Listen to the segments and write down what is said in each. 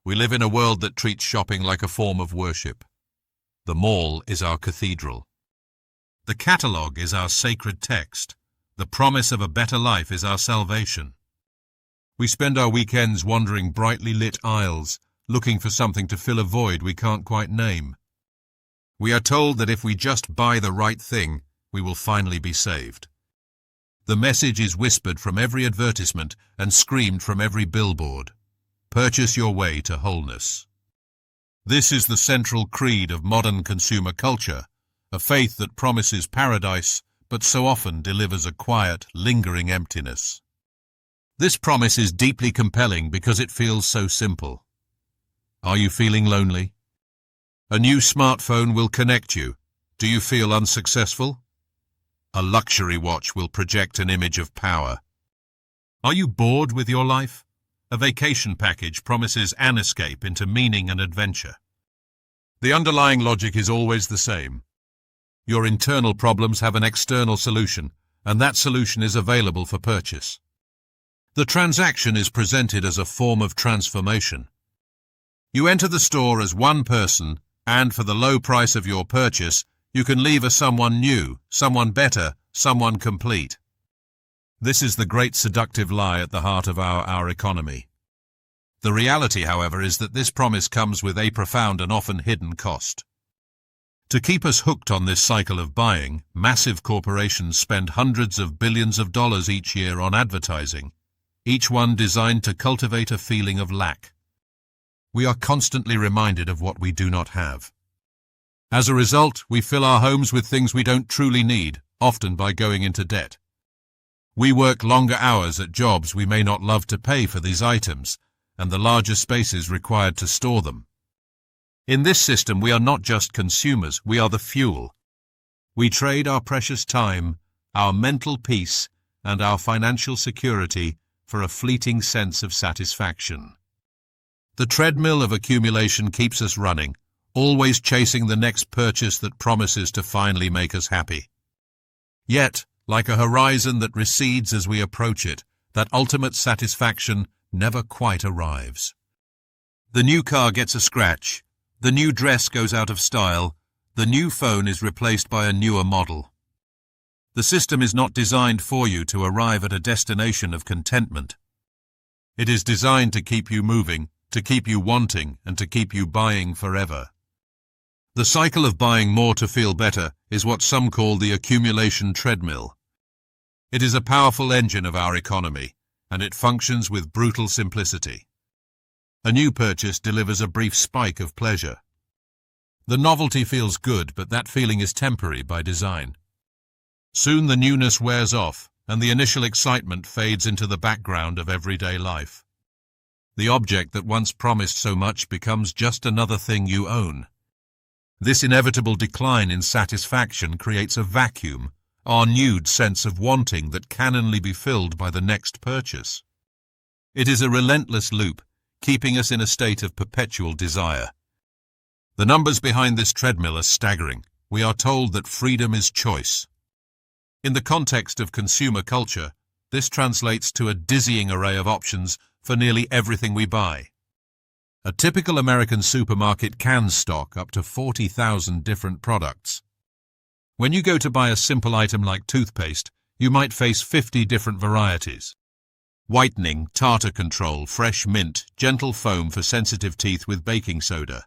We live in a world that treats shopping like a form of worship. The mall is our cathedral. The catalogue is our sacred text. The promise of a better life is our salvation. We spend our weekends wandering brightly lit aisles, looking for something to fill a void we can't quite name. We are told that if we just buy the right thing, we will finally be saved. The message is whispered from every advertisement and screamed from every billboard. Purchase your way to wholeness. This is the central creed of modern consumer culture, a faith that promises paradise, but so often delivers a quiet, lingering emptiness. This promise is deeply compelling because it feels so simple. Are you feeling lonely? A new smartphone will connect you. Do you feel unsuccessful? A luxury watch will project an image of power. Are you bored with your life? A vacation package promises an escape into meaning and adventure. The underlying logic is always the same. Your internal problems have an external solution, and that solution is available for purchase. The transaction is presented as a form of transformation. You enter the store as one person, and for the low price of your purchase, you can leave as someone new, someone better, someone complete. This is the great seductive lie at the heart of our economy. The reality, however, is that this promise comes with a profound and often hidden cost. To keep us hooked on this cycle of buying, massive corporations spend hundreds of billions of dollars each year on advertising, each one designed to cultivate a feeling of lack. We are constantly reminded of what we do not have. As a result, we fill our homes with things we don't truly need, often by going into debt. We work longer hours at jobs we may not love to pay for these items, and the larger spaces required to store them. In this system, we are not just consumers, we are the fuel. We trade our precious time, our mental peace, and our financial security for a fleeting sense of satisfaction. The treadmill of accumulation keeps us running, always chasing the next purchase that promises to finally make us happy. Yet, like a horizon that recedes as we approach it, that ultimate satisfaction never quite arrives. The new car gets a scratch, the new dress goes out of style, the new phone is replaced by a newer model. The system is not designed for you to arrive at a destination of contentment. It is designed to keep you moving, to keep you wanting, and to keep you buying forever. The cycle of buying more to feel better is what some call the accumulation treadmill. It is a powerful engine of our economy, and it functions with brutal simplicity. A new purchase delivers a brief spike of pleasure. The novelty feels good, but that feeling is temporary by design. Soon the newness wears off, and the initial excitement fades into the background of everyday life. The object that once promised so much becomes just another thing you own. This inevitable decline in satisfaction creates a vacuum, our nude sense of wanting that can only be filled by the next purchase. It is a relentless loop, keeping us in a state of perpetual desire. The numbers behind this treadmill are staggering. We are told that freedom is choice. In the context of consumer culture, this translates to a dizzying array of options for nearly everything we buy. A typical American supermarket can stock up to 40,000 different products. When you go to buy a simple item like toothpaste, you might face 50 different varieties. Whitening, tartar control, fresh mint, gentle foam for sensitive teeth with baking soda.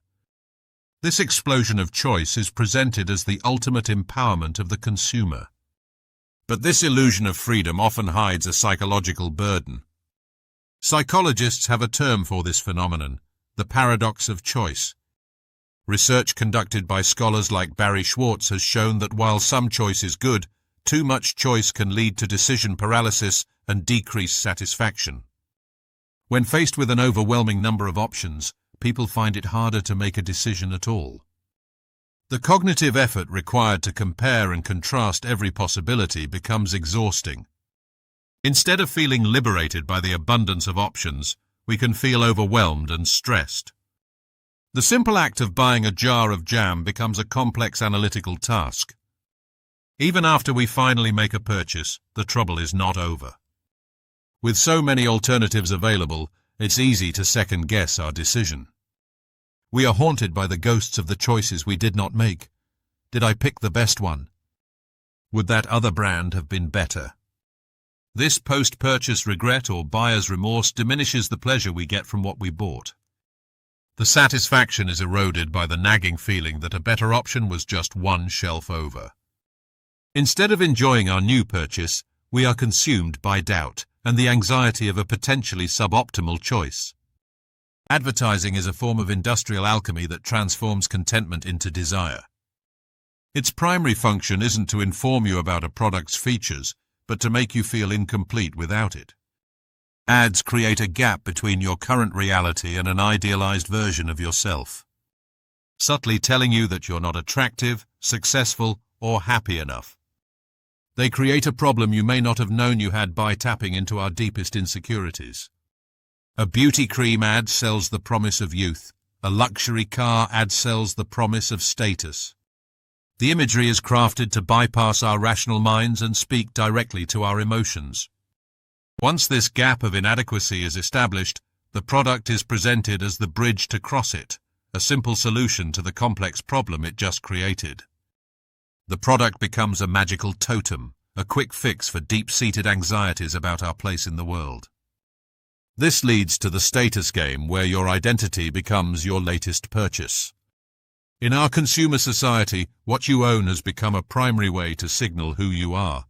This explosion of choice is presented as the ultimate empowerment of the consumer. But this illusion of freedom often hides a psychological burden. Psychologists have a term for this phenomenon, the paradox of choice. Research conducted by scholars like Barry Schwartz has shown that while some choice is good, too much choice can lead to decision paralysis and decreased satisfaction. When faced with an overwhelming number of options, people find it harder to make a decision at all. The cognitive effort required to compare and contrast every possibility becomes exhausting. Instead of feeling liberated by the abundance of options, we can feel overwhelmed and stressed. The simple act of buying a jar of jam becomes a complex analytical task. Even after we finally make a purchase, the trouble is not over. With so many alternatives available, it's easy to second-guess our decision. We are haunted by the ghosts of the choices we did not make. Did I pick the best one? Would that other brand have been better? This post-purchase regret or buyer's remorse diminishes the pleasure we get from what we bought. The satisfaction is eroded by the nagging feeling that a better option was just one shelf over. Instead of enjoying our new purchase, we are consumed by doubt and the anxiety of a potentially suboptimal choice. Advertising is a form of industrial alchemy that transforms contentment into desire. Its primary function isn't to inform you about a product's features, but to make you feel incomplete without it. Ads create a gap between your current reality and an idealized version of yourself, subtly telling you that you're not attractive, successful, or happy enough. They create a problem you may not have known you had by tapping into our deepest insecurities. A beauty cream ad sells the promise of youth. A luxury car ad sells the promise of status. The imagery is crafted to bypass our rational minds and speak directly to our emotions. Once this gap of inadequacy is established, the product is presented as the bridge to cross it, a simple solution to the complex problem it just created. The product becomes a magical totem, a quick fix for deep-seated anxieties about our place in the world. This leads to the status game where your identity becomes your latest purchase. In our consumer society, what you own has become a primary way to signal who you are.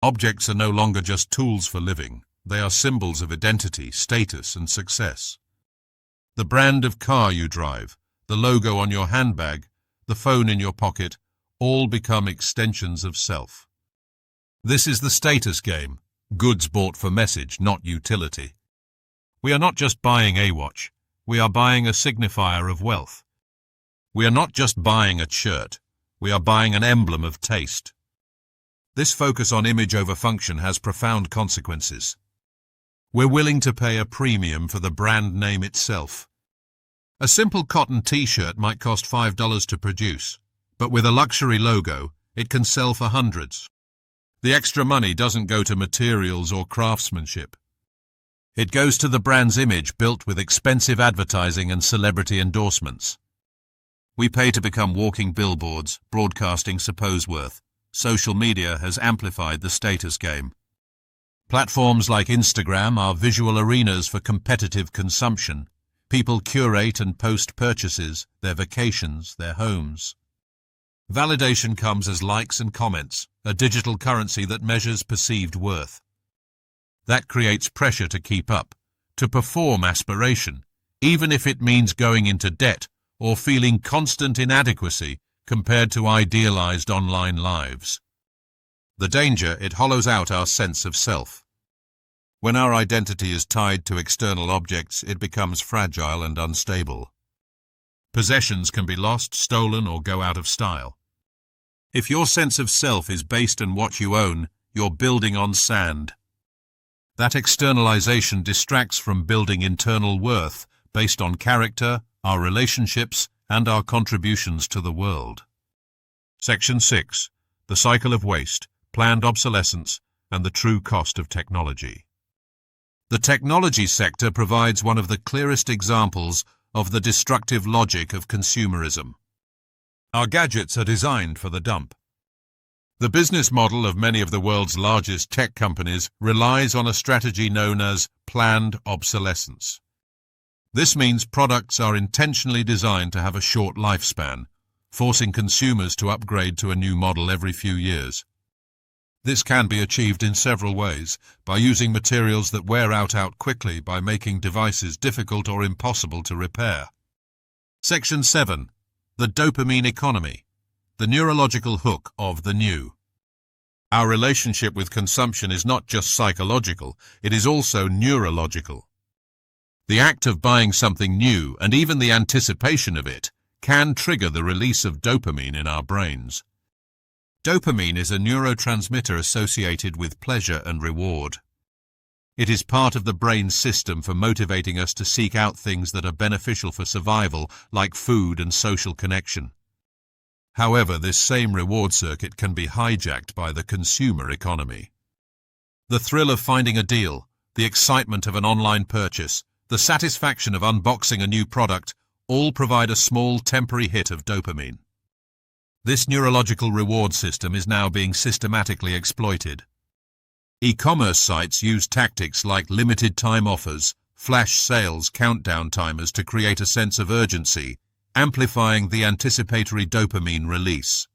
Objects are no longer just tools for living. They are symbols of identity, status, and success. The brand of car you drive, the logo on your handbag, the phone in your pocket, all become extensions of self. This is the status game, goods bought for message, not utility. We are not just buying a watch, we are buying a signifier of wealth. We are not just buying a shirt, we are buying an emblem of taste. This focus on image over function has profound consequences. We're willing to pay a premium for the brand name itself. A simple cotton t-shirt might cost $5 to produce, but with a luxury logo, it can sell for hundreds. The extra money doesn't go to materials or craftsmanship. It goes to the brand's image built with expensive advertising and celebrity endorsements. We pay to become walking billboards, broadcasting supposed worth. Social media has amplified the status game. Platforms like Instagram are visual arenas for competitive consumption. People curate and post purchases, their vacations, their homes. Validation comes as likes and comments, a digital currency that measures perceived worth. That creates pressure to keep up, to perform aspiration, even if it means going into debt or feeling constant inadequacy compared to idealized online lives. The danger, it hollows out our sense of self. When our identity is tied to external objects, it becomes fragile and unstable. Possessions can be lost, stolen, or go out of style. If your sense of self is based on what you own, you're building on sand. That externalization distracts from building internal worth based on character, our relationships, and our contributions to the world. Section 6. The cycle of waste, planned obsolescence, and the true cost of technology. The technology sector provides one of the clearest examples of the destructive logic of consumerism. Our gadgets are designed for the dump. The business model of many of the world's largest tech companies relies on a strategy known as planned obsolescence. This means products are intentionally designed to have a short lifespan, forcing consumers to upgrade to a new model every few years. This can be achieved in several ways, by using materials that wear out quickly by making devices difficult or impossible to repair. Section 7. The dopamine economy, the neurological hook of the new. Our relationship with consumption is not just psychological, it is also neurological. The act of buying something new, and even the anticipation of it, can trigger the release of dopamine in our brains. Dopamine is a neurotransmitter associated with pleasure and reward. It is part of the brain's system for motivating us to seek out things that are beneficial for survival, like food and social connection. However, this same reward circuit can be hijacked by the consumer economy. The thrill of finding a deal, the excitement of an online purchase, the satisfaction of unboxing a new product, all provide a small temporary hit of dopamine. This neurological reward system is now being systematically exploited. E-commerce sites use tactics like limited time offers, flash sales, countdown timers to create a sense of urgency, amplifying the anticipatory dopamine release.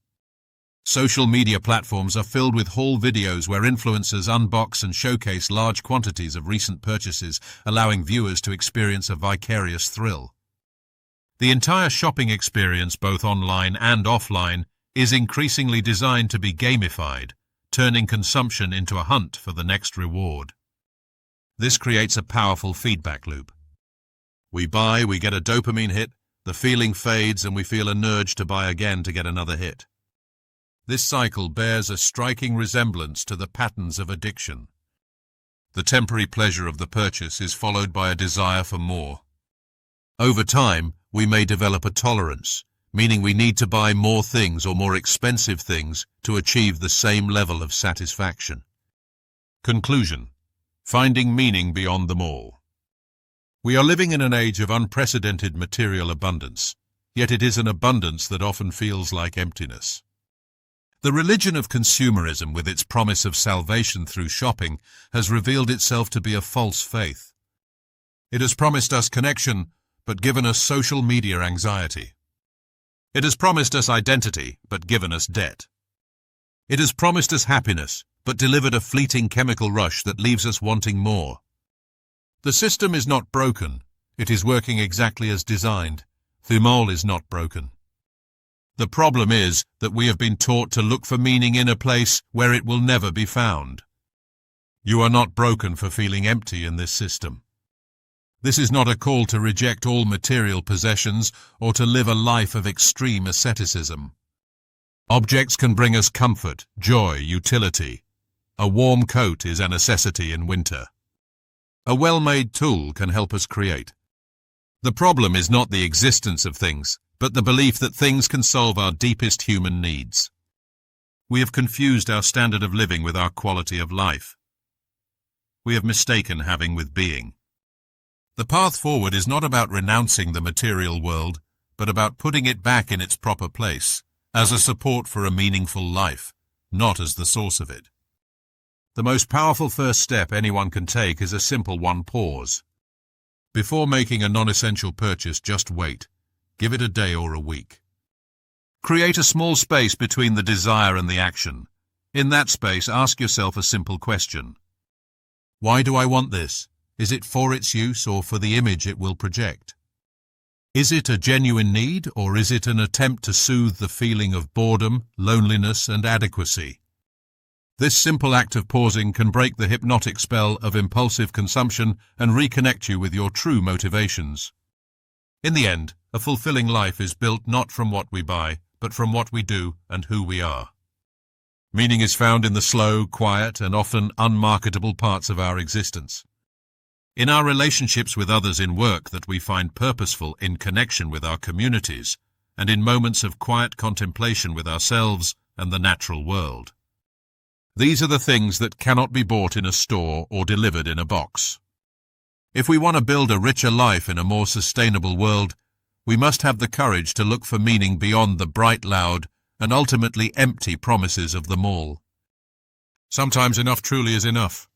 Social media platforms are filled with haul videos where influencers unbox and showcase large quantities of recent purchases, allowing viewers to experience a vicarious thrill. The entire shopping experience, both online and offline, is increasingly designed to be gamified, turning consumption into a hunt for the next reward. This creates a powerful feedback loop. We buy, we get a dopamine hit, the feeling fades, and we feel an urge to buy again to get another hit. This cycle bears a striking resemblance to the patterns of addiction. The temporary pleasure of the purchase is followed by a desire for more. Over time, we may develop a tolerance, meaning we need to buy more things or more expensive things to achieve the same level of satisfaction. Conclusion: finding meaning beyond them all. We are living in an age of unprecedented material abundance, yet it is an abundance that often feels like emptiness. The religion of consumerism, with its promise of salvation through shopping, has revealed itself to be a false faith. It has promised us connection, but given us social media anxiety. It has promised us identity, but given us debt. It has promised us happiness, but delivered a fleeting chemical rush that leaves us wanting more. The system is not broken. It is working exactly as designed. The mole is not broken. The problem is that we have been taught to look for meaning in a place where it will never be found. You are not broken for feeling empty in this system. This is not a call to reject all material possessions or to live a life of extreme asceticism. Objects can bring us comfort, joy, utility. A warm coat is a necessity in winter. A well-made tool can help us create. The problem is not the existence of things, but the belief that things can solve our deepest human needs. We have confused our standard of living with our quality of life. We have mistaken having with being. The path forward is not about renouncing the material world, but about putting it back in its proper place, as a support for a meaningful life, not as the source of it. The most powerful first step anyone can take is a simple one: pause. Before making a non-essential purchase, just wait. Give it a day or a week. Create a small space between the desire and the action. In that space, ask yourself a simple question. Why do I want this? Is it for its use or for the image it will project? Is it a genuine need, or is it an attempt to soothe the feeling of boredom, loneliness, and adequacy? This simple act of pausing can break the hypnotic spell of impulsive consumption and reconnect you with your true motivations. In the end, a fulfilling life is built not from what we buy, but from what we do and who we are. Meaning is found in the slow, quiet, and often unmarketable parts of our existence. In our relationships with others, in work that we find purposeful, in connection with our communities, and in moments of quiet contemplation with ourselves and the natural world. These are the things that cannot be bought in a store or delivered in a box. If we want to build a richer life in a more sustainable world, we must have the courage to look for meaning beyond the bright, loud, and ultimately empty promises of the mall. Sometimes enough truly is enough.